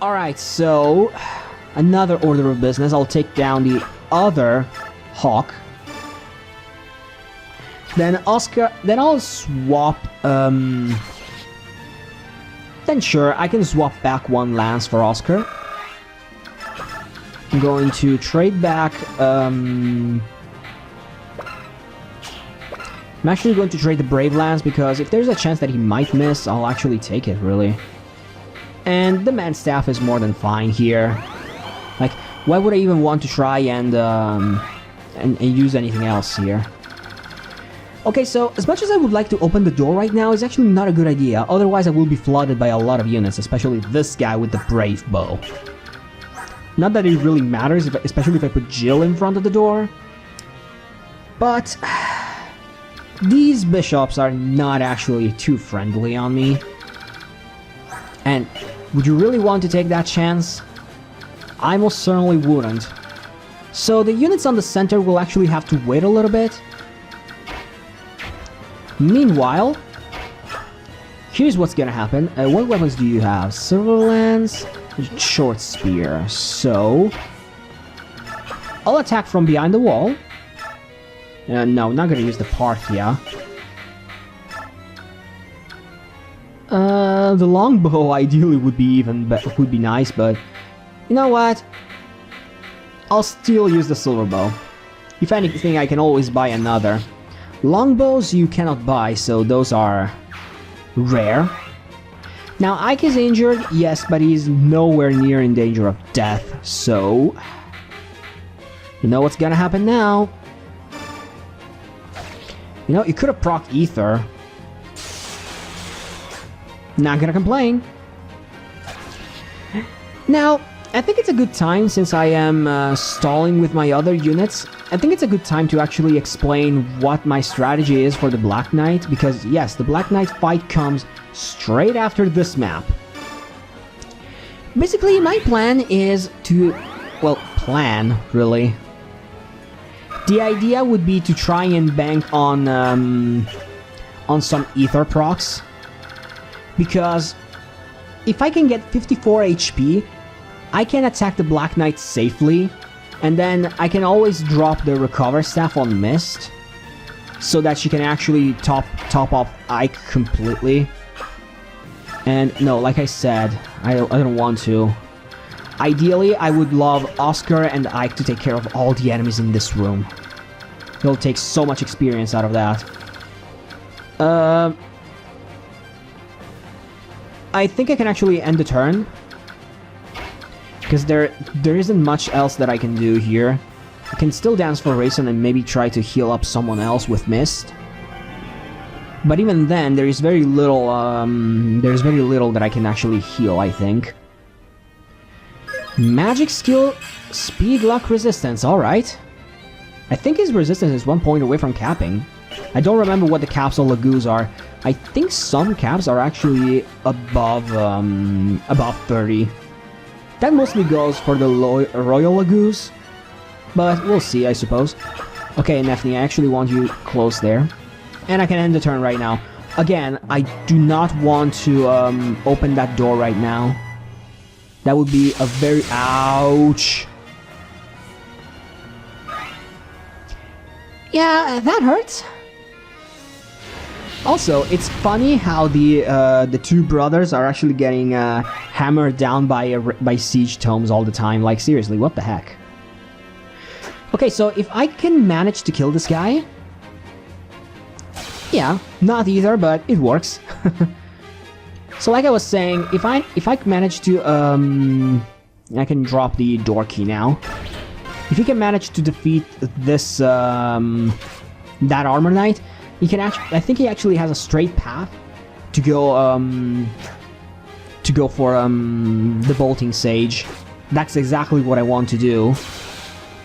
Alright, so another order of business. I'll take down the other hawk. Then I'll swap, then sure, I can swap back one lance for Oscar. I'm going to trade back, I'm actually going to trade the Brave Lance because if there's a chance that he might miss, I'll actually take it, really. And the Man Staff is more than fine here. Like, why would I even want to try and use anything else here? Okay, so as much as I would like to open the door right now, it's actually not a good idea. Otherwise, I will be flooded by a lot of units, especially this guy with the Brave Bow. Not that it really matters, especially if I put Jill in front of the door. But these bishops are not actually too friendly on me. And would you really want to take that chance? I most certainly wouldn't. So the units on the center will actually have to wait a little bit. Meanwhile, here's what's gonna happen. What weapons do you have? Silver Lance, Short Spear. So I'll attack from behind the wall. No, not gonna use the Parthia. The longbow ideally would be nice, but you know what? I'll still use the silver bow. If anything, I can always buy another. Longbows you cannot buy, so those are rare. Now, Ike is injured, yes, but he's nowhere near in danger of death, so you know what's gonna happen now? You know, you could have procced Aether. Not gonna complain. Now, I think it's a good time, since I am stalling with my other units, I think it's a good time to actually explain what my strategy is for the Black Knight, because yes, the Black Knight fight comes straight after this map. Basically, my plan is to, well, really. The idea would be to try and bank on some Aether procs, because if I can get 54 HP, I can attack the Black Knight safely, and then I can always drop the Recover Staff on Mist, so that she can actually top off Ike completely. And no, like I said, I don't want to. Ideally, I would love Oscar and Ike to take care of all the enemies in this room. They'll take so much experience out of that. I think I can actually end the turn, because there isn't much else that I can do here. I can still dance for Rayson and maybe try to heal up someone else with Mist. But even then, there is very little that I can actually heal, I think. Magic skill, speed, luck, resistance, alright. I think his resistance is 1 point away from capping. I don't remember what the caps on Lagoos are. I think some caps are actually above 30. That mostly goes for the Royal Lagoos, but we'll see, I suppose. Okay, Nephne, I actually want you close there. And I can end the turn right now. Again, I do not want to open that door right now. That would be a very... Ouch! Yeah, that hurts. Also, it's funny how the two brothers are actually getting hammered down by siege tomes all the time. Like, seriously, what the heck? Okay, so if I can manage to kill this guy... Yeah, not either, but it works. So like I was saying, if I manage to... I can drop the door key now. If you can manage to defeat this... that Armor Knight... He can actually, I think he actually has a straight path to go for the Bolting Sage. That's exactly what I want to do.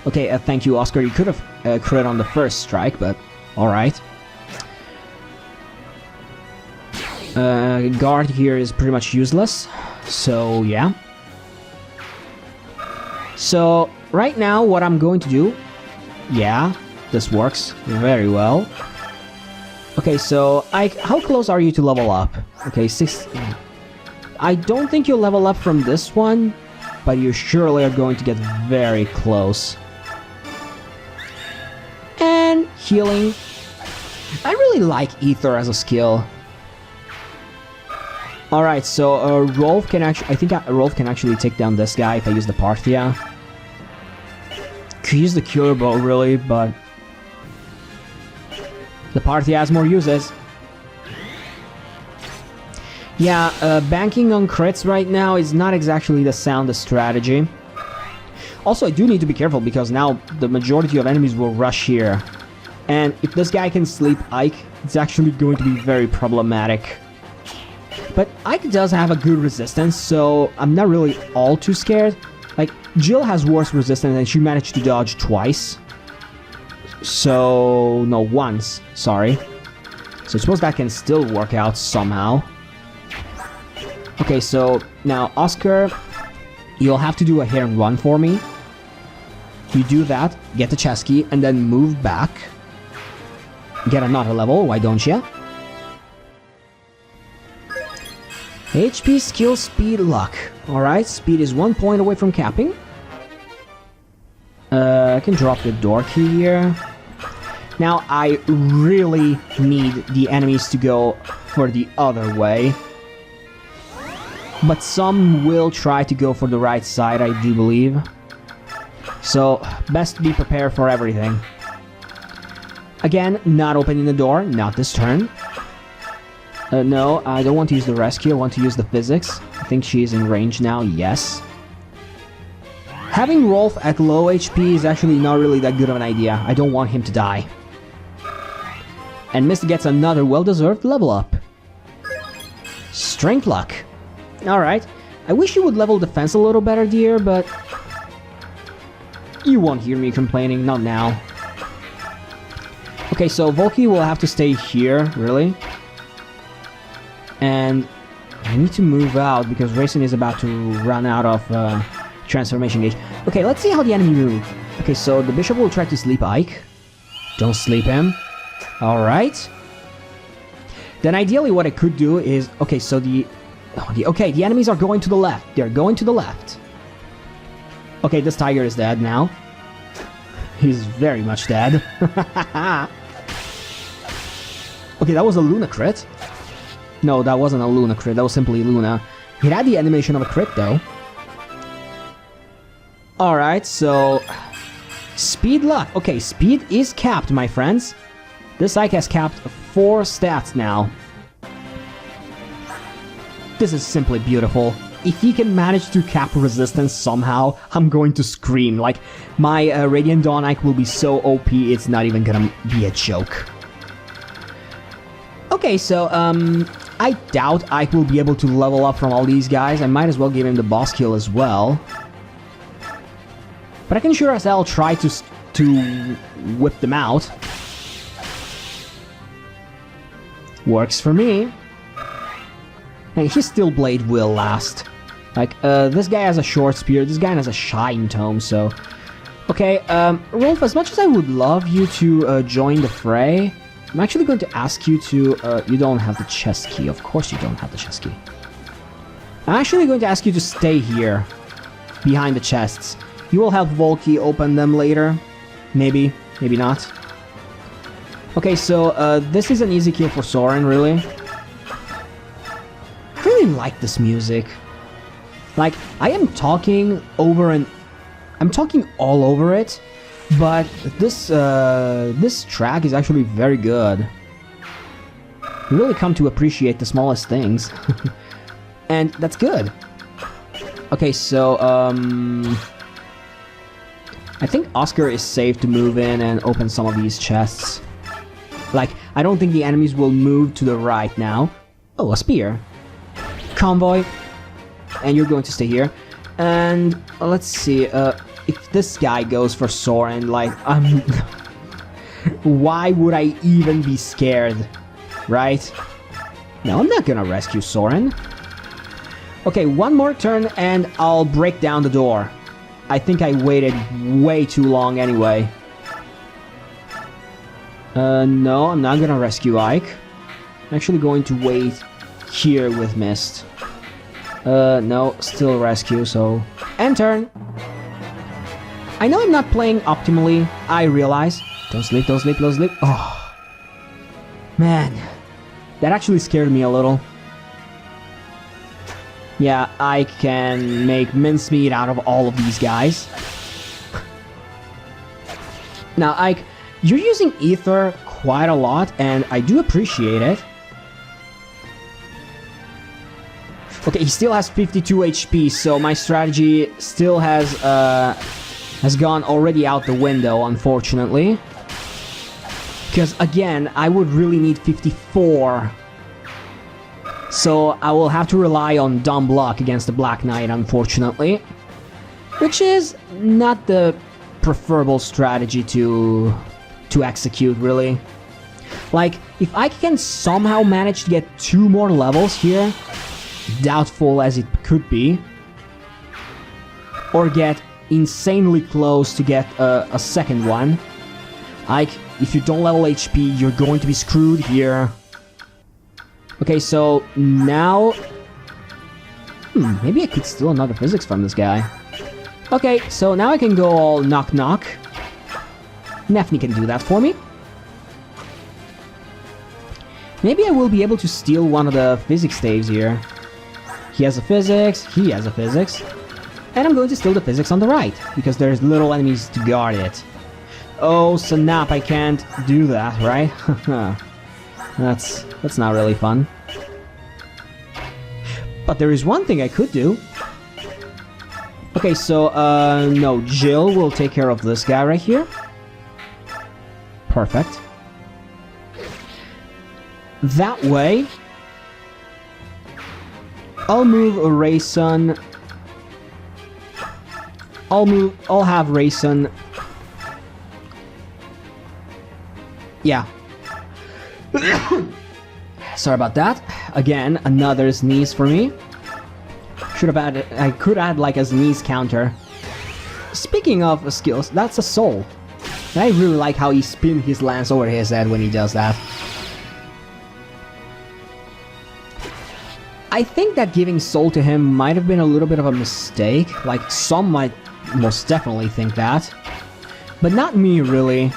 Okay, thank you, Oscar. You could have crit on the first strike, but alright. Guard here is pretty much useless, so yeah. So right now, what I'm going to do, yeah, this works very well. Okay, so Ike, how close are you to level up? Okay, 6. I don't think you'll level up from this one, but you surely are going to get very close. And healing. I really like Aether as a skill. Alright, so Rolf can actually... I think Rolf can actually take down this guy if I use the Parthia. Could use the Cure Bow, really, but... the Parthia has more uses. Yeah, banking on crits right now is not exactly the soundest strategy. Also, I do need to be careful because now the majority of enemies will rush here. And if this guy can sleep Ike, it's actually going to be very problematic. But Ike does have a good resistance, so I'm not really all too scared. Like, Jill has worse resistance and she managed to dodge twice. So... no, once. Sorry. So I suppose that can still work out somehow. Okay, so now Oscar, you'll have to do a hit and run for me. You do that, get the chest key, and then move back. Get another level, why don't ya? HP, skill, speed, luck. Alright, speed is 1 point away from capping. I can drop the door key here. Now, I really need the enemies to go for the other way. But some will try to go for the right side, I do believe. So, best to be prepared for everything. Again, not opening the door, not this turn. No, I don't want to use the rescue, I want to use the physics. I think she is in range now, yes. Having Rolf at low HP is actually not really that good of an idea. I don't want him to die. And Mist gets another well-deserved level up. Strength luck. Alright. I wish you would level defense a little better, dear, but... you won't hear me complaining, not now. Okay, so Volky will have to stay here, really. And I need to move out because Racing is about to run out of transformation gauge. Okay, let's see how the enemy move. Okay, so the Bishop will try to sleep Ike. Don't sleep him. Alright. Then ideally what I could do is... okay, so the enemies are going to the left. They're going to the left. Okay, this tiger is dead now. He's very much dead. Okay, that was a Luna crit. No, that wasn't a Luna crit, that was simply Luna. It had the animation of a crit, though. Alright, so... speed luck. Okay, speed is capped, my friends. This Ike has capped 4 stats now. This is simply beautiful. If he can manage to cap resistance somehow, I'm going to scream. Like, my Radiant Dawn Ike will be so OP, it's not even gonna be a joke. Okay, so, I doubt Ike will be able to level up from all these guys. I might as well give him the boss kill as well. But I can sure as hell try to whip them out. Works for me. And his Steel Blade will last. Like, this guy has a short spear, this guy has a shine tome, so... okay, Rolf, as much as I would love you to join the fray, I'm actually going to ask you to... you don't have the chest key, of course you don't have the chest key. I'm actually going to ask you to stay here, behind the chests. You will help Volky open them later. Maybe, maybe not. Okay, so, this is an easy kill for Soren, really. I really like this music. Like, I am talking over and... I'm talking all over it, but this, this track is actually very good. You really come to appreciate the smallest things. And that's good. Okay, so, I think Oscar is safe to move in and open some of these chests. Like, I don't think the enemies will move to the right now. Oh, a spear. Convoy. And you're going to stay here. And let's see, if this guy goes for Soren, like, why would I even be scared? Right? No, I'm not gonna rescue Soren. Okay, one more turn and I'll break down the door. I think I waited way too long anyway. No, I'm not gonna rescue Ike. I'm actually going to wait here with Mist. No, still rescue, so... End turn! I know I'm not playing optimally, I realize. Don't sleep, don't sleep, don't sleep. Oh. Man. That actually scared me a little. Yeah, I can make mincemeat out of all of these guys. Now, Ike, you're using Aether quite a lot, and I do appreciate it. Okay, he still has 52 HP, so my strategy still has gone already out the window, unfortunately. Because, again, I would really need 54. So I will have to rely on dumb luck against the Black Knight, unfortunately. Which is not the preferable strategy to execute, really. Like, if I can somehow manage to get 2 more levels here, doubtful as it could be, or get insanely close to get a second one, like, if you don't level HP, you're going to be screwed here. Okay, so now... maybe I could steal another physics from this guy. Okay, so now I can go all knock-knock. Nefni can do that for me. Maybe I will be able to steal one of the physics staves here. He has a physics, he has a physics. And I'm going to steal the physics on the right, because there's little enemies to guard it. Oh, snap, I can't do that, right? That's not really fun. But there is one thing I could do. Okay, so, no, Jill will take care of this guy right here. Perfect. That way, I'll move Rayson. I'll have Rayson. Yeah. Sorry about that. Again, another sneeze for me. Should have added. I could add like a sneeze counter. Speaking of skills, that's a soul. And I really like how he spins his lance over his head when he does that. I think that giving soul to him might have been a little bit of a mistake. Like, some might most definitely think that. But not me, really.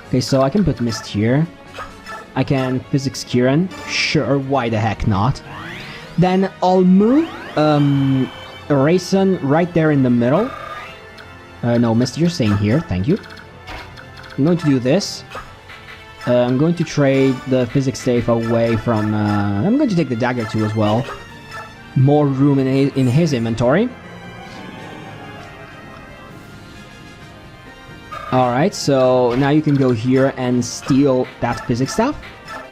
Okay, so I can put Mist here. I can Physics Kieran. Sure, why the heck not? Then I'll move Rayson right there in the middle. No, Mist, you're staying here. Thank you. I'm going to do this. I'm going to trade the Physics Stave away from... I'm going to take the Dagger too as well. More room in his inventory. Alright, so now you can go here and steal that Physics Staff.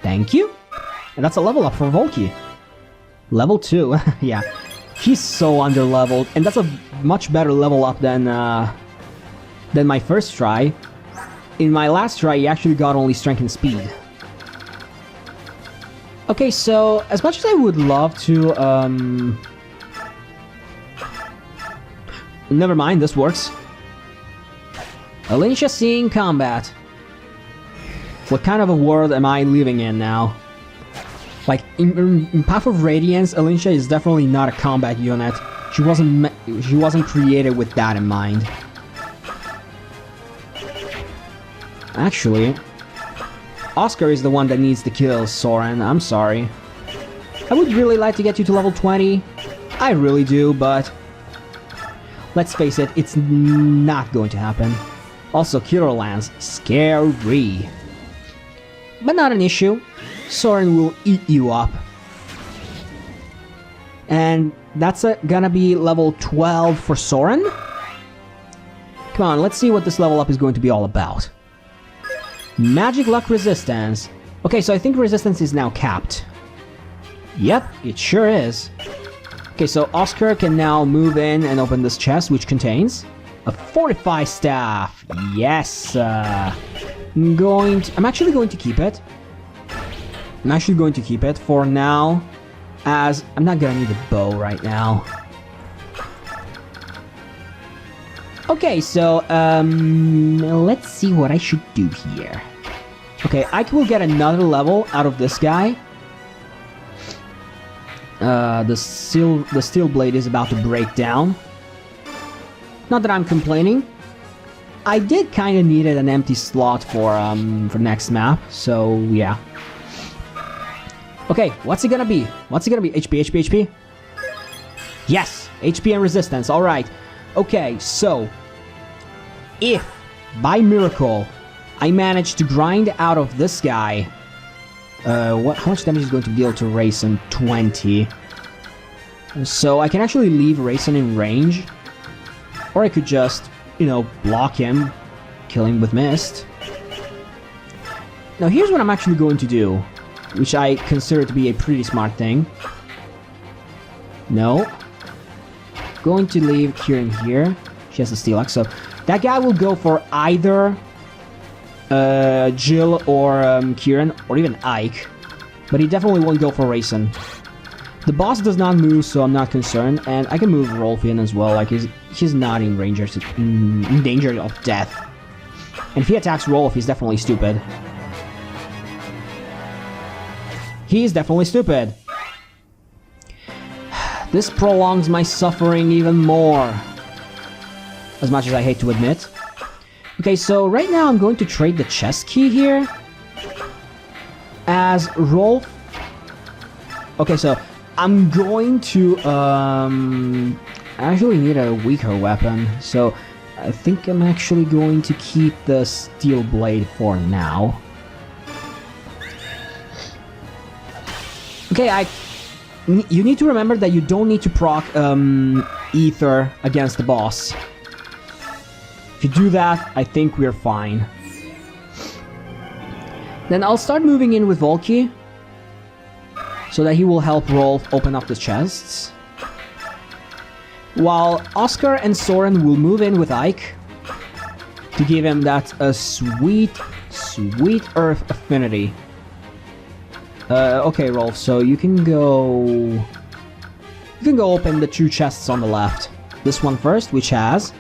Thank you. And that's a level up for Volky. Level 2, yeah. He's so underleveled, and that's a much better level up than my first try. In my last try, he actually got only strength and speed. Okay, so as much as I would love to, never mind, this works. Alicia seeing combat. What kind of a world am I living in now? Like, in Path of Radiance, Alicia is definitely not a combat unit. She wasn't created with that in mind. Actually, Oscar is the one that needs to kill Soren. I'm sorry. I would really like to get you to level 20. I really do, but... let's face it, it's not going to happen. Also, Killer Lance, scary. But not an issue. Soren will eat you up. And that's gonna be level 12 for Soren. Come on, let's see what this level up is going to be all about. Magic Luck Resistance. Okay, so I think resistance is now capped. Yep, it sure is. Okay, so Oscar can now move in and open this chest, which contains a Fortify Staff. Yes. I'm actually going to keep it. I'm actually going to keep it for now, as I'm not gonna need a bow right now. Okay, so let's see what I should do here. Okay, I will get another level out of this guy. The steel blade is about to break down. Not that I'm complaining. I did kind of needed an empty slot for next map, so yeah. Okay, what's it gonna be? What's it gonna be? HP, HP, HP? Yes! HP and resistance, alright. Okay, so... if, by miracle, I manage to grind out of this guy... how much damage is going to deal to Rayson? 20. So I can actually leave Rayson in range. Or I could just, you know, block him, kill him with Mist. Now here's what I'm actually going to do, which I consider to be a pretty smart thing. No. Going to leave Kieran here. She has a Steel Axe, so that guy will go for either Jill or Kieran, or even Ike. But he definitely won't go for Rayson. The boss does not move, so I'm not concerned, and I can move Rolf in as well. Like he's not in danger of death. And if he attacks Rolf, he's definitely stupid. He is definitely stupid. This prolongs my suffering even more. As much as I hate to admit. Okay, so right now I'm going to trade the chest key here. As Rolf... Okay, so I'm going to actually need a weaker weapon. So I think I'm actually going to keep the steel blade for now. Okay, you need to remember that you don't need to proc Aether against the boss. If you do that, I think we're fine. Then I'll start moving in with Volky, so that he will help Rolf open up the chests. While Oscar and Soren will move in with Ike, to give him that sweet earth affinity. Okay, Rolf, so you can go open the 2 chests on the left. This one first, which has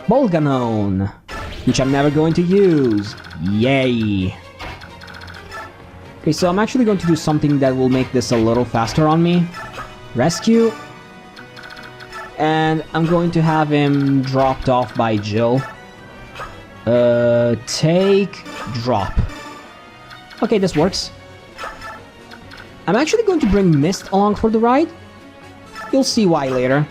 Bolganon, which I'm never going to use. Yay! Okay, so I'm actually going to do something that will make this a little faster on me. Rescue. And I'm going to have him dropped off by Jill. Take, drop. Okay, this works. I'm actually going to bring Mist along for the ride. You'll see why later.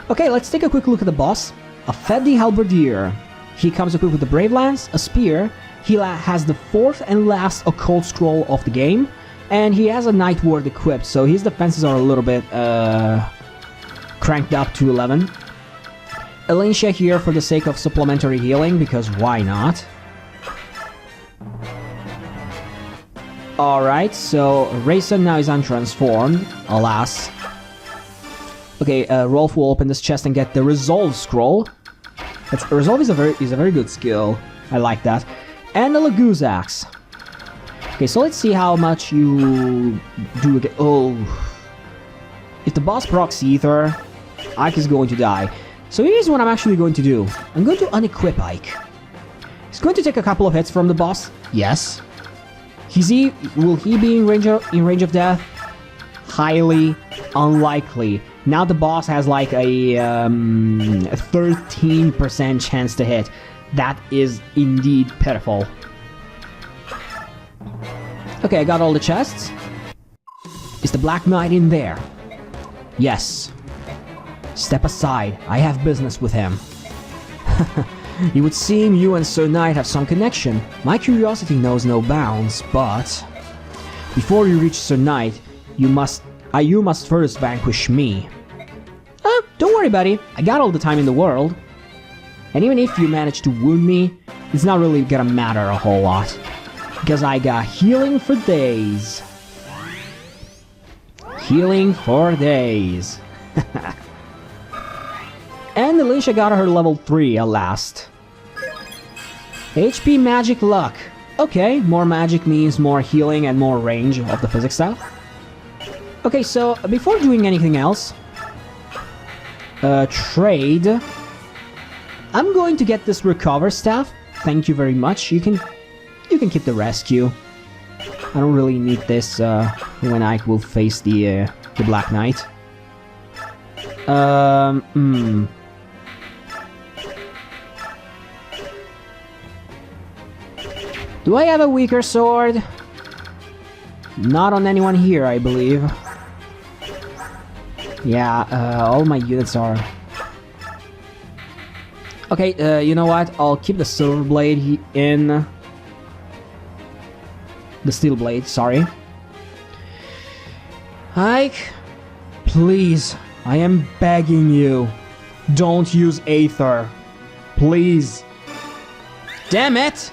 Okay, let's take a quick look at the boss. A Fedi Halberdier. He comes equipped with a Brave Lance, a Spear. He has the 4th and last Occult Scroll of the game. And he has a Night Ward equipped, so his defenses are a little bit cranked up to 11. Elincia here for the sake of supplementary healing, because why not? Alright, so Rayson now is untransformed, alas. Okay, Rolf will open this chest and get the Resolve Scroll. Resolve is a very good skill. I like that. And the Laguz Axe. Okay, so let's see how much you do again. Oh. If the boss procs Aether, Ike is going to die. So here's what I'm actually going to do. I'm going to unequip Ike. He's going to take a couple of hits from the boss. Yes. Will he be in range of death? Highly unlikely. Now the boss has like a 13% chance to hit. That is indeed pitiful. Okay, I got all the chests. Is the Black Knight in there? Yes. Step aside. I have business with him. It would seem you and Sir Knight have some connection. My curiosity knows no bounds, but... before you reach Sir Knight, you must first vanquish me. Don't worry, buddy. I got all the time in the world. And even if you manage to wound me, it's not really gonna matter a whole lot. Because I got healing for days. Healing for days. And Alicia got her level 3 at last. HP magic luck. Okay, more magic means more healing and more range of the physics stuff. Okay, so before doing anything else, trade. I'm going to get this recover staff. Thank you very much. You can keep the rescue. I don't really need this when Ike will face the Black Knight. Do I have a weaker sword? Not on anyone here, I believe. Yeah, all my units are... Okay, you know what? I'll keep the Silver Blade in... The Steel Blade, sorry. Ike, please, I am begging you. Don't use Aether. Please. Damn it!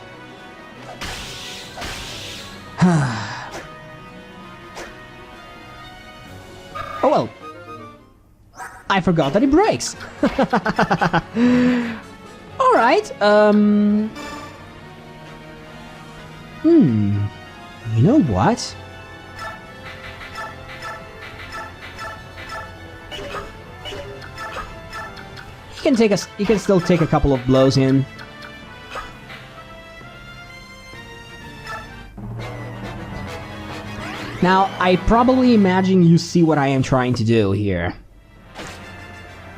Oh well. I forgot that it breaks. Alright, you know what? He can still take a couple of blows in. Now, I probably imagine you see what I am trying to do here.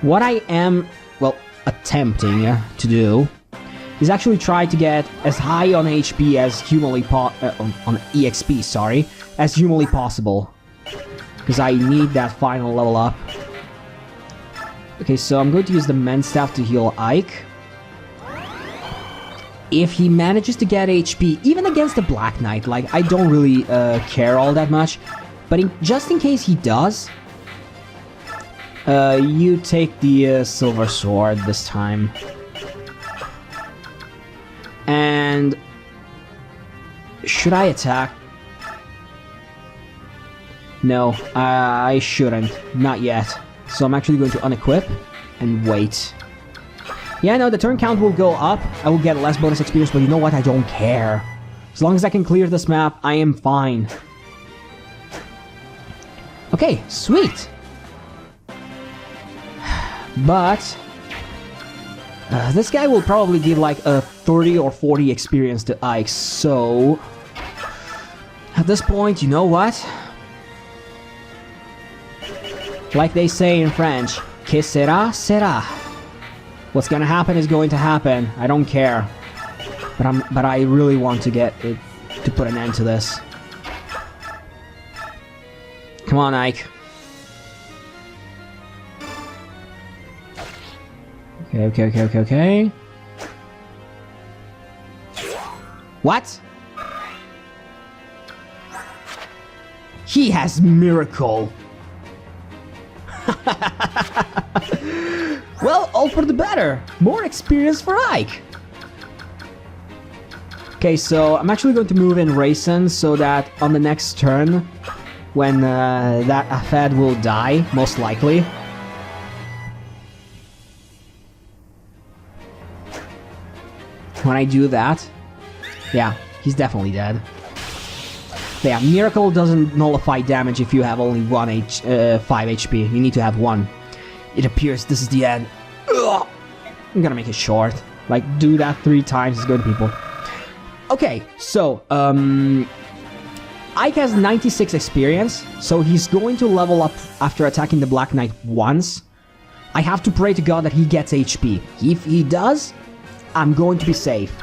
What I am, well, attempting to do is actually try to get as high on HP as humanly on EXP, sorry, as humanly possible. Because I need that final level up. Okay, so I'm going to use the Men's Staff to heal Ike. If he manages to get HP, even against the Black Knight, like, I don't really care all that much. But just in case he does, you take the Silver Sword this time. And... should I attack? No, I shouldn't. Not yet. So I'm actually going to unequip and wait. Yeah, no, the turn count will go up. I will get less bonus experience, but you know what? I don't care. As long as I can clear this map, I am fine. Okay, sweet. But... this guy will probably give like a 30 or 40 experience to Ike, so... at this point, you know what? Like they say in French, que sera, sera. What's gonna happen is going to happen. I don't care. But I really want to get it to put an end to this. Come on, Ike. Okay. What? He has Miracle. Well, all for the better. More experience for Ike. Okay, so I'm actually going to move in Raisin so that on the next turn, when that Afed will die, most likely. When I do that, yeah, he's definitely dead. But yeah, Miracle doesn't nullify damage if you have only 5 HP. You need to have 1. It appears this is the end. Ugh. I'm gonna make it short. Like, do that 3 times, it's good, people. Okay, so, Ike has 96 experience, so he's going to level up after attacking the Black Knight once. I have to pray to God that he gets HP. If he does, I'm going to be safe.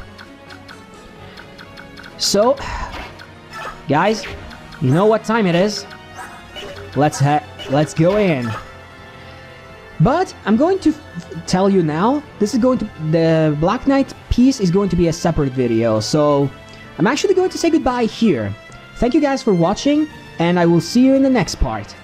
So, guys, you know what time it is. Let's go in. But I'm going to tell you now, the Black Knight piece is going to be a separate video, so I'm actually going to say goodbye here. Thank you guys for watching, and I will see you in the next part.